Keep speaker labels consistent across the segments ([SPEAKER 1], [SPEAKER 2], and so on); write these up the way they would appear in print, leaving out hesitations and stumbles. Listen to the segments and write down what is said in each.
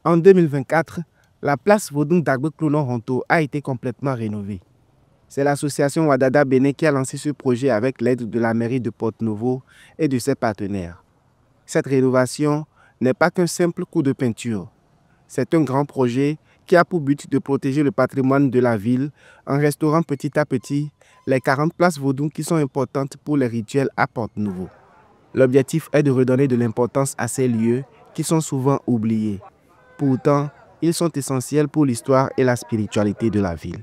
[SPEAKER 1] En 2024, la place Vodun Dagbe Clonon Ronto a été complètement rénovée. C'est l'association Wadada Bénin qui a lancé ce projet avec l'aide de la mairie de Porto-Novo et de ses partenaires. Cette rénovation n'est pas qu'un simple coup de peinture. C'est un grand projet qui a pour but de protéger le patrimoine de la ville en restaurant petit à petit les 40 places Vodun qui sont importantes pour les rituels à Porto-Novo. L'objectif est de redonner de l'importance à ces lieux qui sont souvent oubliés. Pourtant, ils sont essentiels pour l'histoire et la spiritualité de la ville.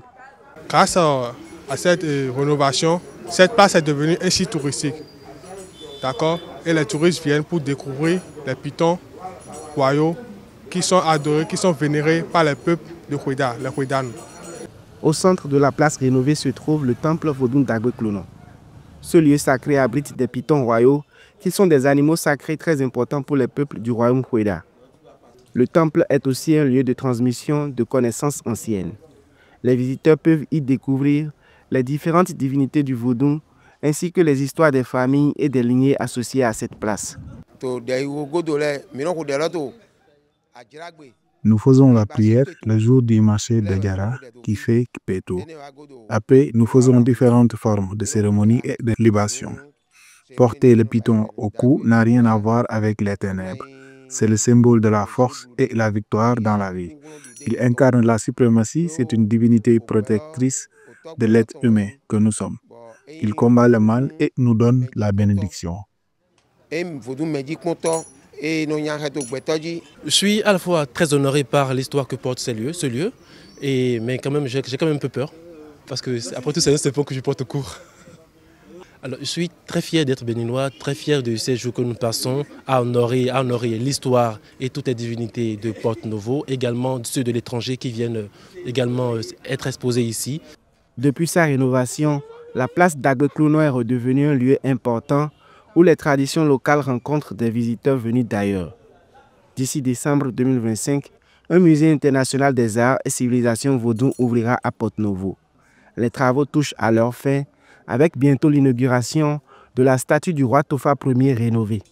[SPEAKER 2] Grâce à cette rénovation, cette place est devenue un site touristique. D'accord? Et les touristes viennent pour découvrir les pitons royaux qui sont adorés, qui sont vénérés par les peuples de Houeda, les Houedanos.
[SPEAKER 1] Au centre de la place rénovée se trouve le temple Vodun Dagbe Clonon. Ce lieu sacré abrite des pitons royaux qui sont des animaux sacrés très importants pour les peuples du royaume Houeda. Le temple est aussi un lieu de transmission de connaissances anciennes. Les visiteurs peuvent y découvrir les différentes divinités du Vodun ainsi que les histoires des familles et des lignées associées à cette place.
[SPEAKER 3] Nous faisons la prière le jour du marché de Diara qui fait Kpeto. Après, nous faisons différentes formes de cérémonies et de libations. Porter le python au cou n'a rien à voir avec les ténèbres. C'est le symbole de la force et la victoire dans la vie. Il incarne la suprématie, c'est une divinité protectrice de l'être humain que nous sommes. Il combat le mal et nous donne la bénédiction.
[SPEAKER 4] Je suis à la fois très honoré par l'histoire que porte ce lieu, mais quand même, j'ai quand même un peu peur. Parce que après tout, c'est un serpent que je porte au cou. Alors, je suis très fier d'être béninois, très fier de ces jours que nous passons à honorer l'histoire et toutes les divinités de Porto-Novo, également ceux de l'étranger qui viennent également être exposés ici.
[SPEAKER 1] Depuis sa rénovation, la place Dagbe Clonon est redevenue un lieu important où les traditions locales rencontrent des visiteurs venus d'ailleurs. D'ici décembre 2025, un musée international des arts et civilisations Vodun ouvrira à Porto-Novo. Les travaux touchent à leur fin, avec bientôt l'inauguration de la statue du roi Tofa Ier rénovée.